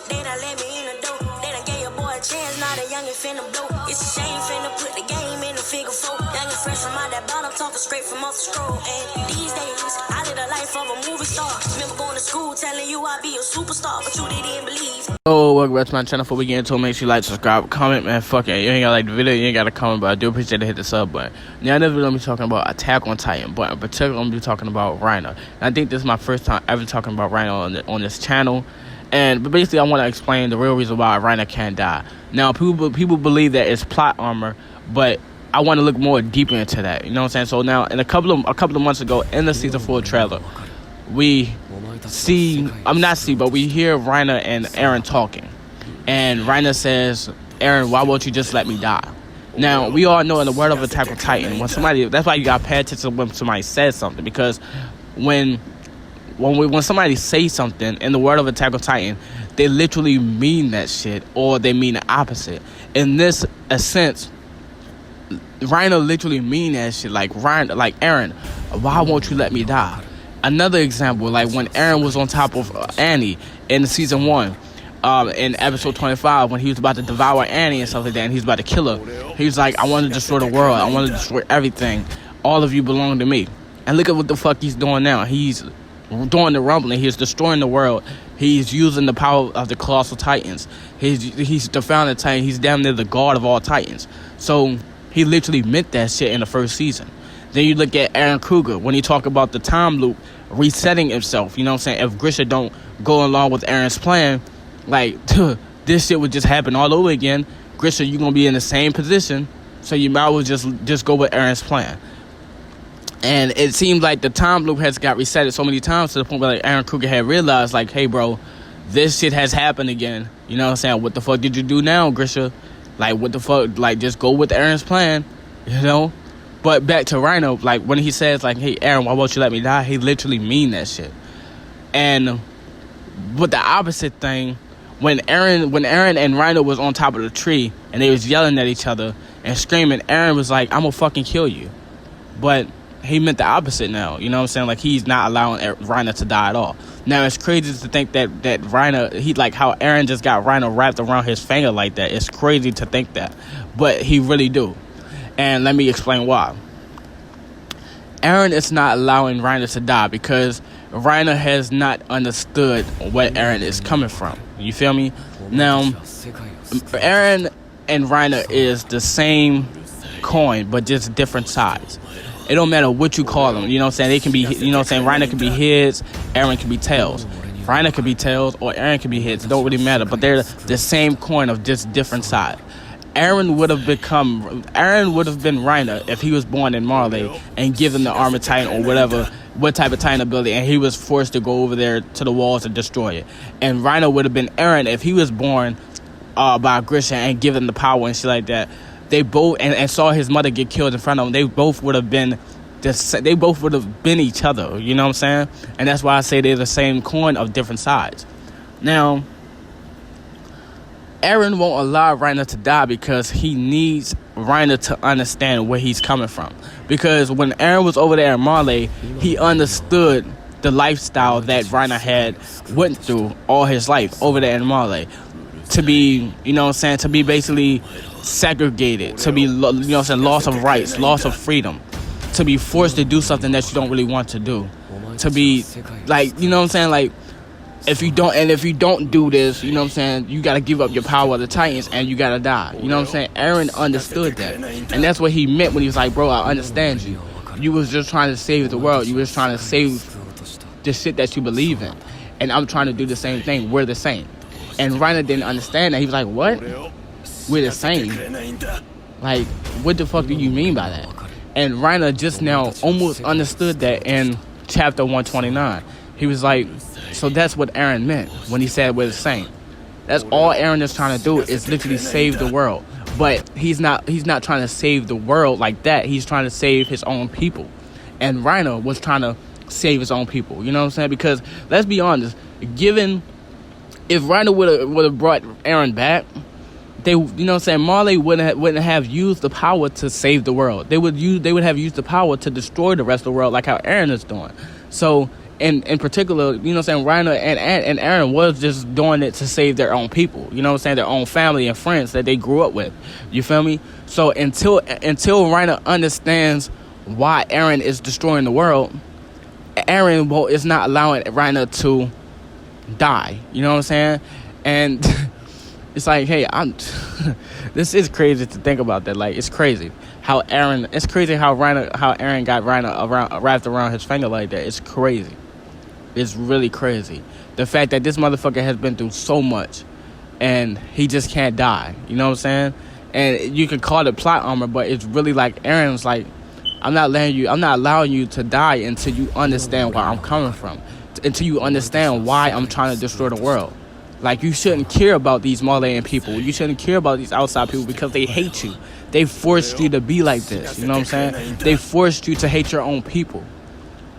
They done let me in the door. They done gave your boy a chance, now the youngin' finna blow. It's a shame finna put the game in the figure four. Youngin' fresh from out that bottom, talking straight from off the stroll. And these days, I live the life of a movie star. Remember going to school telling you I'd be a superstar, but you didn't believe. Oh, welcome back to my channel. Before we get into it, make sure you like, subscribe, comment, man. Fuck it. You ain't gotta like the video, you ain't gotta comment, but I do appreciate it. Hit the sub button. Now, this video, I'm gonna be talking about Attack on Titan, but in particular, I'm gonna be talking about Reiner. And I think this is my first time ever talking about Reiner on this channel. But basically, I want to explain the real reason why Reiner can't die. Now, people believe that it's plot armor, but I want to look more deeper into that. You know what I'm saying? So now, in a couple of months ago, in the season 4 trailer, we hear Reiner and Eren talking. And Reiner says, Eren, why won't you just let me die? Now, we all know in the world of Attack on Titan, that's why you got to pay attention when somebody says something. Because when somebody says something in the world of Attack on Titan, they literally mean that shit, or they mean the opposite. In this sense, Reiner literally mean that shit. Like Eren, why won't you let me die? Another example, like when Eren was on top of Annie in season 1, in episode 25, when he was about to devour Annie and stuff like that, and he's about to kill her. He was like, I want to destroy the world. I want to destroy everything. All of you belong to me. And look at what the fuck he's doing now. He's doing the rumbling. He's destroying the world. He's using the power of the colossal titans. He's the founder titan. He's damn near the god of all titans. So he literally meant that shit in the first season. Then you look at Eren Kruger when he talk about the time loop resetting himself. You know what I'm saying? If Grisha don't go along with Eren's plan, like this shit would just happen all over again. Grisha, you gonna be in the same position, so you might as well just go with Eren's plan. And it seems like the time loop has got reset so many times to the point where like Eren Kruger had realized, like, hey bro, this shit has happened again. You know what I'm saying? What the fuck did you do now, Grisha? Like, what the fuck? Like, just go with Eren's plan, you know? But back to Reiner, like when he says like, hey Eren, why won't you let me die? He literally mean that shit. And with the opposite thing, when Eren and Reiner was on top of the tree and they was yelling at each other and screaming, Eren was like, I'm gonna fucking kill you. But he meant the opposite now. You know what I'm saying? Like, he's not allowing Reiner to die at all. Now, it's crazy to think that Reiner, he like how Eren just got Reiner wrapped around his finger like that. It's crazy to think that. But he really do. And let me explain why. Eren is not allowing Reiner to die because Reiner has not understood where Eren is coming from. You feel me? Now, Eren and Reiner is the same coin, but just different sides. It don't matter what you call them. You know what I'm saying? They can be, you know what I'm saying? Reiner can be heads, Eren can be tails. Reiner can be tails, or Eren can be heads. It don't really matter, but they're the same coin of just different sides. Eren would have been Reiner if he was born in Marley and given the armor titan or what type of titan ability, and he was forced to go over there to the walls and destroy it. And Reiner would have been Eren if he was born by Grisha and given the power and shit like that. They both and saw his mother get killed in front of him. They both would have been each other. You know what I'm saying? And that's why I say they're the same coin of different sides. Now, Eren won't allow Reiner to die because he needs Reiner to understand where he's coming from. Because when Eren was over there in Marley, he understood the lifestyle that Reiner had went through all his life over there in Marley. To be, you know what I'm saying, to be basically segregated, to be, you know what I'm saying, loss of rights, loss of freedom, to be forced to do something that you don't really want to do, to be, like, you know what I'm saying, like, if you don't do this, you know what I'm saying, you gotta give up your power of the Titans and you gotta die. You know what I'm saying? Eren understood that. And that's what he meant when he was like, bro, I understand you. You was just trying to save the world. You was trying to save the shit that you believe in. And I'm trying to do the same thing. We're the same. And Reiner didn't understand that. He was like, what? We're the same. Like, what the fuck do you mean by that? And Reiner just now almost understood that in chapter 129. He was like, so that's what Eren meant when he said we're the same. That's all Eren is trying to do is literally save the world. But he's not trying to save the world like that. He's trying to save his own people. And Reiner was trying to save his own people. You know what I'm saying? Because let's be honest, if Reiner would have brought Eren back, they, you know what I'm saying, Marley wouldn't have used the power to save the world. They would have used the power to destroy the rest of the world like how Eren is doing. So in particular, you know what I'm saying, Reiner and Eren was just doing it to save their own people, you know what I'm saying, their own family and friends that they grew up with. You feel me? So until Reiner understands why Eren is destroying the world, Eren is not allowing Reiner to die. You know what I'm saying? And it's like, hey, this is crazy to think about that. Like, it's crazy how Eren got Reiner wrapped around his finger like that. It's crazy. It's really crazy. The fact that this motherfucker has been through so much and he just can't die. You know what I'm saying? And you can call it plot armor, but it's really like Eren's like, I'm not allowing you to die until you understand where I'm coming from. Until you understand why I'm trying to destroy the world. Like, you shouldn't care about these Malayan people. You shouldn't care about these outside people because they hate you. They forced you to be like this. You know what I'm saying? They forced you to hate your own people.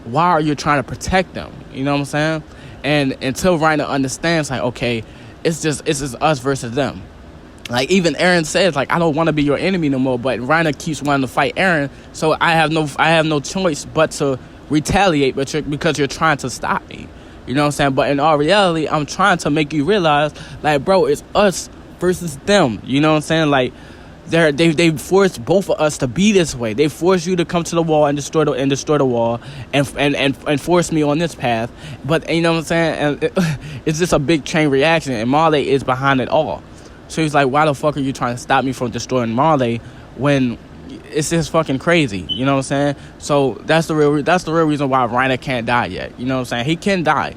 Why are you trying to protect them? You know what I'm saying? And until Reiner understands, like, okay, it's just us versus them. Like, even Eren says, like, I don't want to be your enemy no more, but Reiner keeps wanting to fight Eren, so I have no choice but to retaliate, because you're trying to stop me. You know what I'm saying? But in all reality, I'm trying to make you realize, like, bro, it's us versus them. You know what I'm saying? Like, they forced both of us to be this way. They forced you to come to the wall and destroy the wall and force me on this path. But you know what I'm saying? And it's just a big chain reaction, and Marley is behind it all. So he's like, why the fuck are you trying to stop me from destroying Marley when it's just fucking crazy? You know what I'm saying? So that's the real reason why Reiner can't die yet. You know what I'm saying? He can die,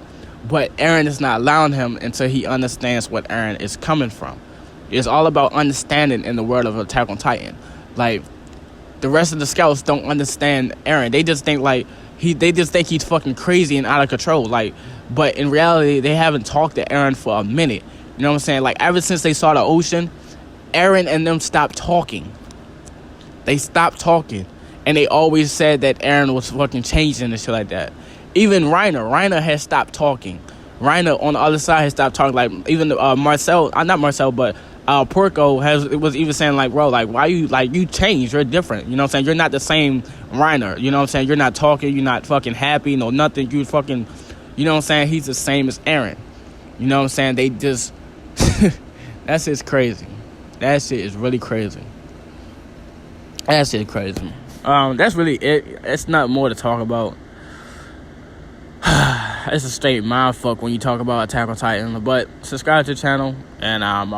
but Eren is not allowing him until he understands what Eren is coming from. It's all about understanding in the world of Attack on Titan. Like, the rest of the scouts don't understand Eren. They just think he's fucking crazy and out of control. Like, but in reality, they haven't talked to Eren for a minute. You know what I'm saying? Like, ever since they saw the ocean, Eren and them stopped talking. They stopped talking. And they always said that Eren was fucking changing and shit like that. Even Reiner has stopped talking. Reiner on the other side has stopped talking. Like, even Marcel, not Marcel, but Porco was even saying, like, bro, like, why you changed? You're different. You know what I'm saying? You're not the same Reiner. You know what I'm saying? You're not talking. You're not fucking happy. No, nothing. You fucking, you know what I'm saying? He's the same as Eren. You know what I'm saying? They just, that shit's crazy. That shit is really crazy. That shit crazy. That's really it. It's not more to talk about. It's a straight mindfuck when you talk about Attack on Titan. But subscribe to the channel, and I'm